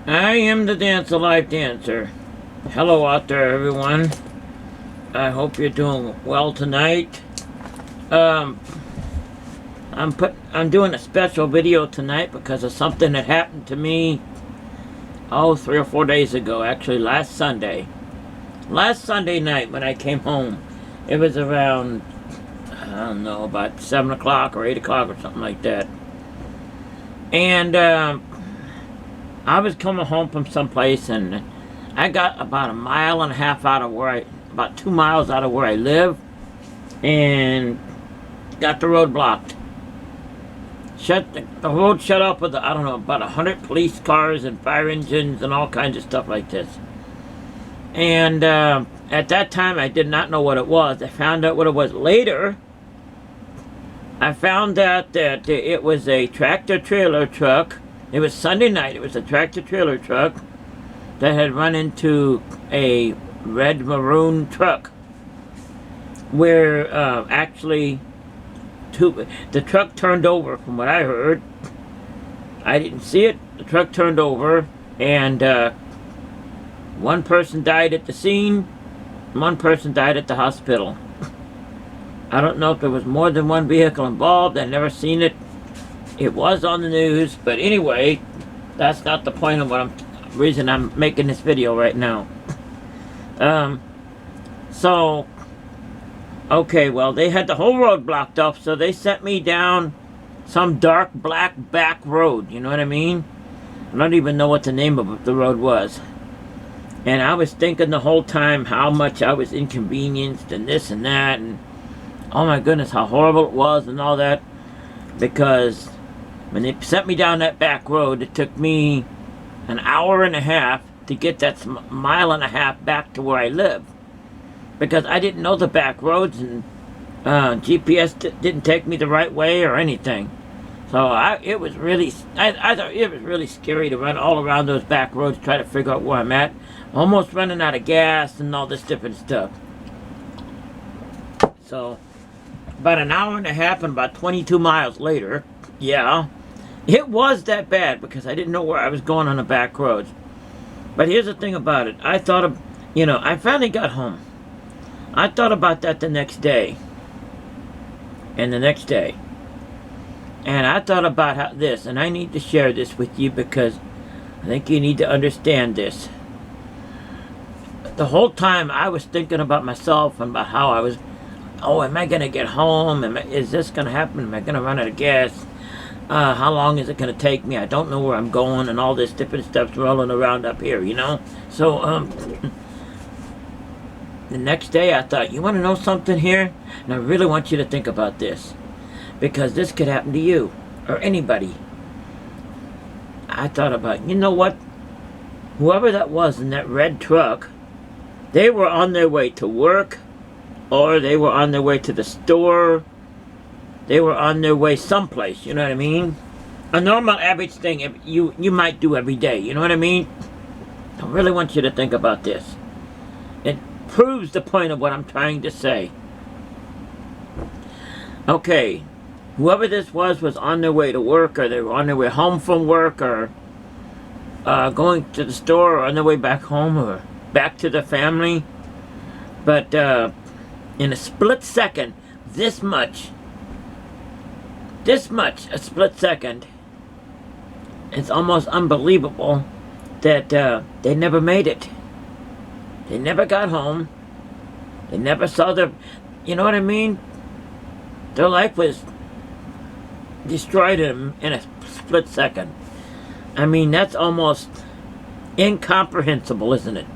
I am the Dance of Life Dancer. Hello out there, everyone. I hope you're doing well tonight. I'm doing a special video tonight because of something that happened to me 3 or 4 days ago. Actually, last Sunday night when I came home. It was around, I don't know, about 7 o'clock or 8 o'clock or something like that. And I was coming home from someplace, and I got about 1.5 miles out of about 2 miles out of where I live, and got the road blocked. The road shut off with, I don't know, about 100 police cars and fire engines and all kinds of stuff like this. And at that time, I did not know what it was. I found out what it was later. I found out that it was a tractor-trailer truck. It was Sunday night. It was a tractor-trailer truck that had run into a red-maroon truck, where actually the truck turned over, from what I heard. I didn't see it. The truck turned over, and one person died at the scene, one person died at the hospital. I don't know if there was more than one vehicle involved. I never seen it. It was on the news, but anyway, that's not the point of reason I'm making this video right now. Okay, well, they had the whole road blocked off, so they sent me down some dark black back road, you know what I mean? I don't even know what the name of the road was. And I was thinking the whole time how much I was inconvenienced and this and that, and oh my goodness, how horrible it was and all that. Because when they sent me down that back road, it took me 1.5 hours to get that 1.5 miles back to where I live. Because I didn't know the back roads, and GPS didn't take me the right way or anything. So I thought it was really scary to run all around those back roads, try to figure out where I'm at. Almost running out of gas and all this different stuff. So about 1.5 hours and about 22 miles later, yeah, it was that bad because I didn't know where I was going on the back roads. But here's the thing about it. I finally got home. I thought about that the next day. And the next day. And I thought about this, and I need to share this with you because I think you need to understand this. The whole time I was thinking about myself and about how I was, am I going to get home? Is this going to happen? Am I going to run out of gas? How long is it going to take me? I don't know where I'm going, and all this different stuff's rolling around up here, you know? So, the next day I thought, you want to know something here? And I really want you to think about this. Because this could happen to you, or anybody. I thought about, you know what? Whoever that was in that red truck, they were on their way to work, or they were on their way to the store. They were on their way someplace, you know what I mean? A normal average thing you might do every day, you know what I mean? I really want you to think about this. It proves the point of what I'm trying to say. Okay, whoever this was on their way to work, or they were on their way home from work, or going to the store, or on their way back home, or back to the family. But in a split second, a split second, it's almost unbelievable that they never made it. They never got home. They never saw you know what I mean? Their life was destroyed in a split second. I mean, that's almost incomprehensible, isn't it?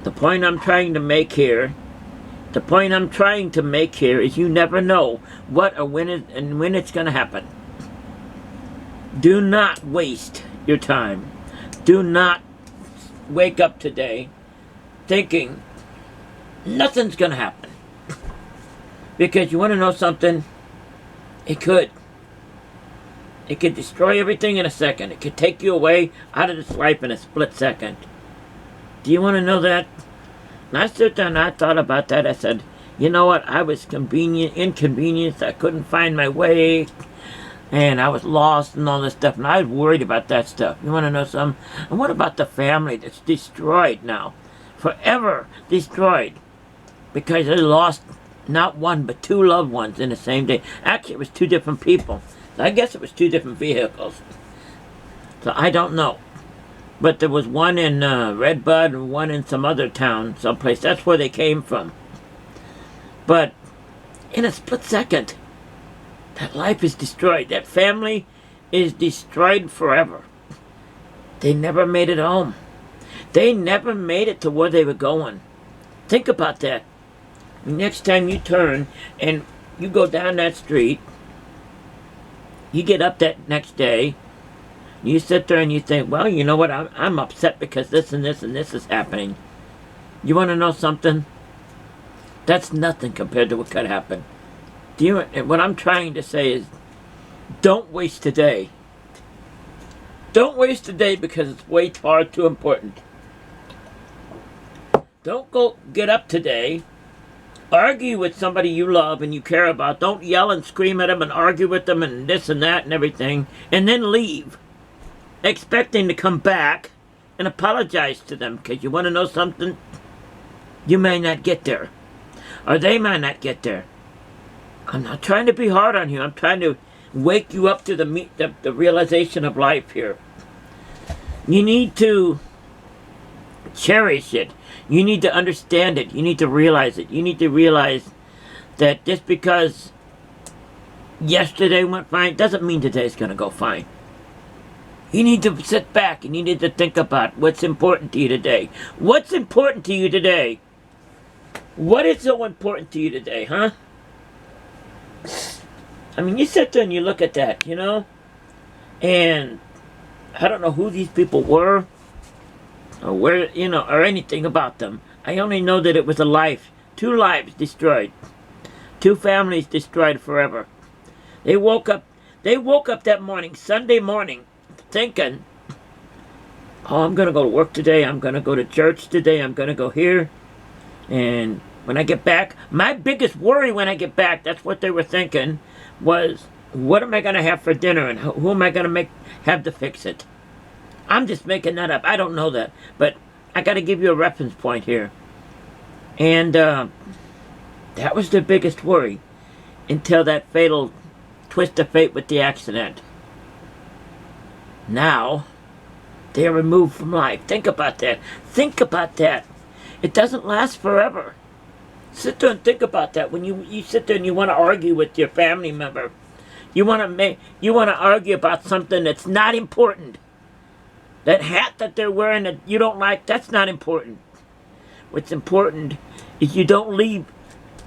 The point I'm trying to make here is you never know what or when it's going to happen. Do not waste your time. Do not wake up today thinking nothing's going to happen. Because you want to know something? It could. It could destroy everything in a second. It could take you away out of this life in a split second. Do you want to know that? And I stood there and I thought about that. I said, you know what? I was inconvenienced. I couldn't find my way. And I was lost and all this stuff, and I was worried about that stuff. You want to know something? And what about the family that's destroyed now? Forever destroyed. Because they lost not one, but two loved ones in the same day. Actually, it was two different people. So I guess it was two different vehicles. So I don't know. But there was one in Red Bud and one in some other town, someplace. That's where they came from. But in a split second, that life is destroyed. That family is destroyed forever. They never made it home. They never made it to where they were going. Think about that. Next time you turn and you go down that street, you get up that next day, you sit there and you think, well, you know what, I'm upset because this and this and this is happening. You want to know something? That's nothing compared to what could happen. What I'm trying to say is, don't waste today. Don't waste today because it's way far too important. Don't go get up today, argue with somebody you love and you care about. Don't yell and scream at them and argue with them and this and that and everything, and then leave, expecting to come back and apologize to them, because you want to know something? You may not get there, or they might not get there. I'm not trying to be hard on you. I'm trying to wake you up to the realization of life here. You need to cherish it. You need to understand it. You need to realize it. You need to realize that just because yesterday went fine doesn't mean today's going to go fine. You need to sit back and you need to think about what's important to you today. What's important to you today? What is so important to you today, huh? I mean, you sit there and you look at that, you know? And I don't know who these people were, or where, you know, or anything about them. I only know that it was a life, 2 lives destroyed, 2 families destroyed forever. They woke up that morning, Sunday morning, thinking, oh, I'm going to go to work today, I'm going to go to church today, I'm going to go here, and when I get back, my biggest worry when I get back, that's what they were thinking, was, what am I going to have for dinner, and who am I going to have to fix it? I'm just making that up. I don't know that. But I got to give you a reference point here. And that was their biggest worry until that fatal twist of fate with the accident. Now, they are removed from life. Think about that. Think about that. It doesn't last forever. Sit there and think about that. When you sit there and you want to argue with your family member, you want to argue about something that's not important. That hat that they're wearing that you don't like, that's not important. What's important is you don't leave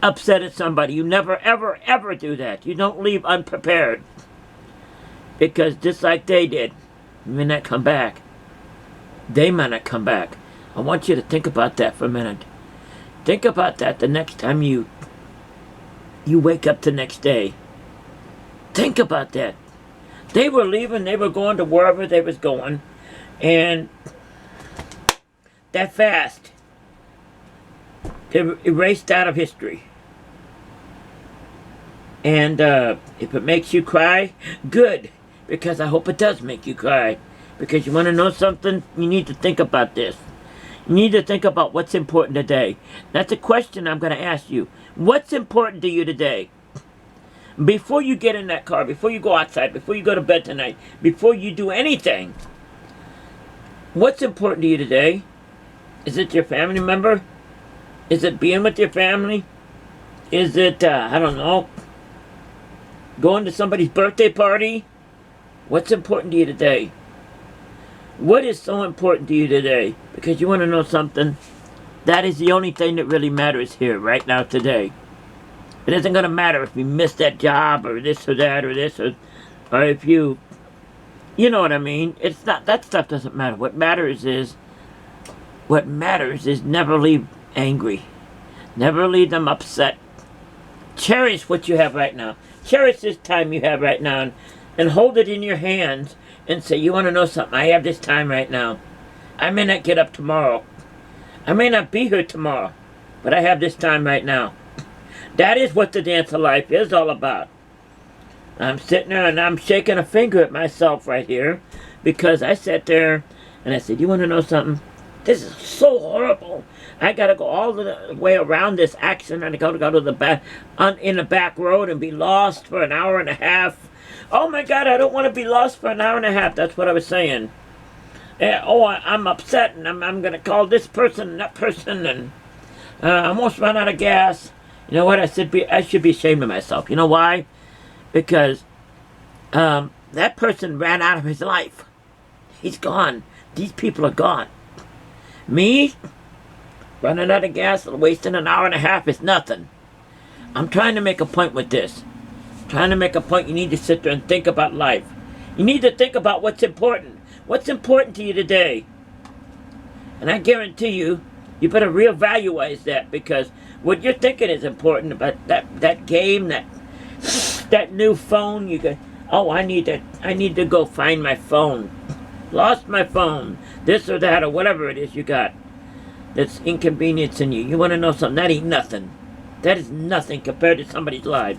upset at somebody. You never, ever, ever do that. You don't leave unprepared. Because just like they did, you may not come back. They might not come back. I want you to think about that for a minute. Think about that the next time you wake up the next day. Think about that. They were leaving, they were going to wherever they was going. And that fast, they're erased out of history. And if it makes you cry, good, because I hope it does make you cry. Because you want to know something? You need to think about this. You need to think about what's important today. That's a question I'm going to ask you. What's important to you today? Before you get in that car, before you go outside, before you go to bed tonight, before you do anything, what's important to you today? Is it your family member? Is it being with your family? Is it, I don't know, going to somebody's birthday party? What's important to you today? What is so important to you today? Because you want to know something? That is the only thing that really matters here, right now, today. It isn't going to matter if you miss that job, or this or that, or this, or if you know what I mean? It's not, that stuff doesn't matter. What matters is never leave angry. Never leave them upset. Cherish what you have right now. Cherish this time you have right now, and hold it in your hands and say, you want to know something? I have this time right now. I may not get up tomorrow. I may not be here tomorrow, but I have this time right now. That is what the dance of life is all about. I'm sitting there and I'm shaking a finger at myself right here because I sat there and I said, you want to know something? This is so horrible. I got to go all the way around this accident and I got to go to the back, in the back road and be lost for an hour and a half. Oh my God, I don't want to be lost for an hour and a half. That's what I was saying. I'm upset and I'm going to call this person and that person and I almost ran out of gas. You know what? I should be ashamed of myself. You know why? Because that person ran out of his life. He's gone. These people are gone. Me, running out of gas, wasting an hour and a half is nothing. I'm trying to make a point with this. Trying to make a point. You need to sit there and think about life. You need to think about what's important. What's important to you today? And I guarantee you, you better reevaluate that because what you're thinking is important about that game, that new phone. You go, oh, I need to go find my phone. Lost my phone. This or that or whatever it is you got. That's inconvenience in you. You want to know something? That ain't nothing. That is nothing compared to somebody's life.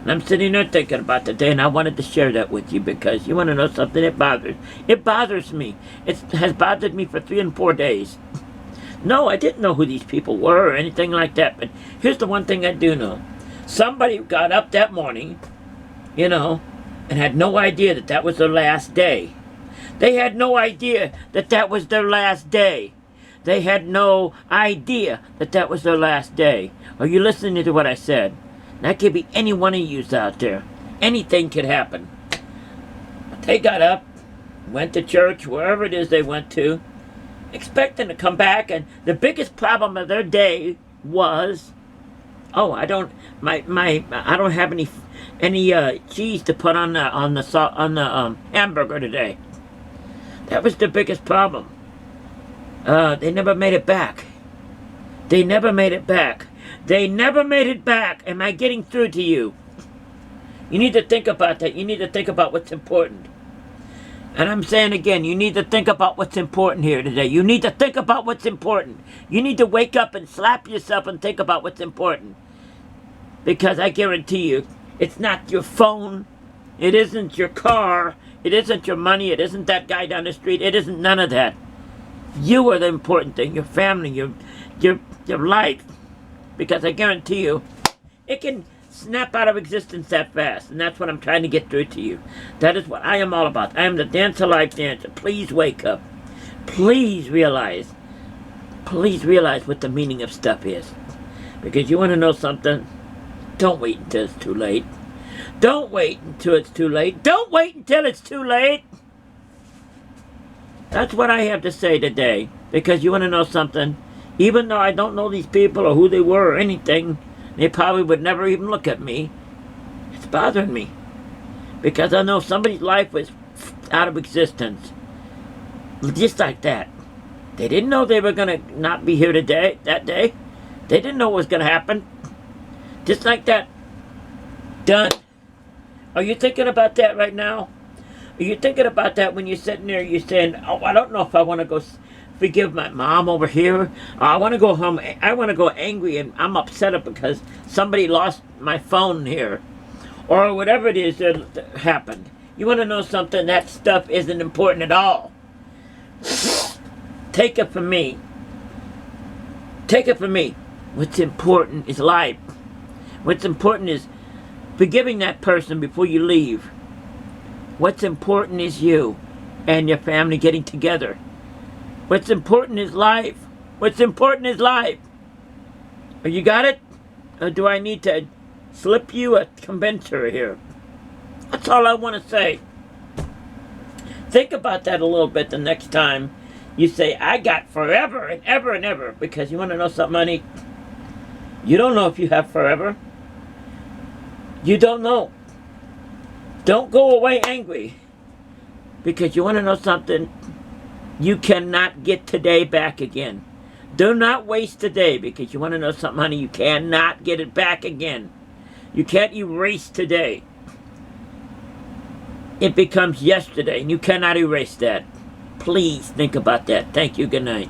And I'm sitting there thinking about the day, and I wanted to share that with you because you want to know something? It bothers me. It has bothered me for 3 and 4 days. No, I didn't know who these people were or anything like that, but here's the one thing I do know. Somebody got up that morning, and had no idea that that was their last day. They had no idea that that was their last day. They had no idea that that was their last day. Are you listening to what I said? That could be any one of you out there. Anything could happen. They got up, went to church, wherever it is they went to, expecting to come back, and the biggest problem of their day was, I don't have any cheese to put on the hamburger today. That was the biggest problem. They never made it back. They never made it back. They never made it back. Am I getting through to you? You need to think about that. You need to think about what's important. And I'm saying again, you need to think about what's important here today. You need to think about what's important. You need to wake up and slap yourself and think about what's important. Because I guarantee you, it's not your phone. It isn't your car. It isn't your money. It isn't that guy down the street. It isn't none of that. You are the important thing. Your family, your life. Because I guarantee you, it can snap out of existence that fast. And that's what I'm trying to get through to you. That is what I am all about. I am the Dance of Life dancer. Please wake up. Please realize what the meaning of stuff is. Because you want to know something? Don't wait until it's too late. Don't wait until it's too late. Don't wait until it's too late. That's what I have to say today. Because you want to know something? Even though I don't know these people or who they were or anything, they probably would never even look at me. It's bothering me. Because I know somebody's life was out of existence. Just like that. They didn't know they were going to not be here today, that day. They didn't know what was going to happen. Just like that. Done. Are you thinking about that right now? Are you thinking about that when you're sitting there, you're saying, I don't know if I want to go forgive my mom over here. I want to go home. I want to go angry and I'm upset because somebody lost my phone here. Or whatever it is that happened. You want to know something? That stuff isn't important at all. Take it from me. Take it from me. What's important is life. What's important is forgiving that person before you leave. What's important is you and your family getting together. What's important is life. What's important is life. Oh, you got it? Or do I need to slip you a convincer here? That's all I want to say. Think about that a little bit the next time you say, I got forever and ever and ever. Because you want to know something, honey? You don't know if you have forever. You don't know. Don't go away angry. Because you want to know something? You cannot get today back again. Do not waste today, because you want to know something, honey? You cannot get it back again. You can't erase today. It becomes yesterday, and you cannot erase that. Please think about that. Thank you. Good night.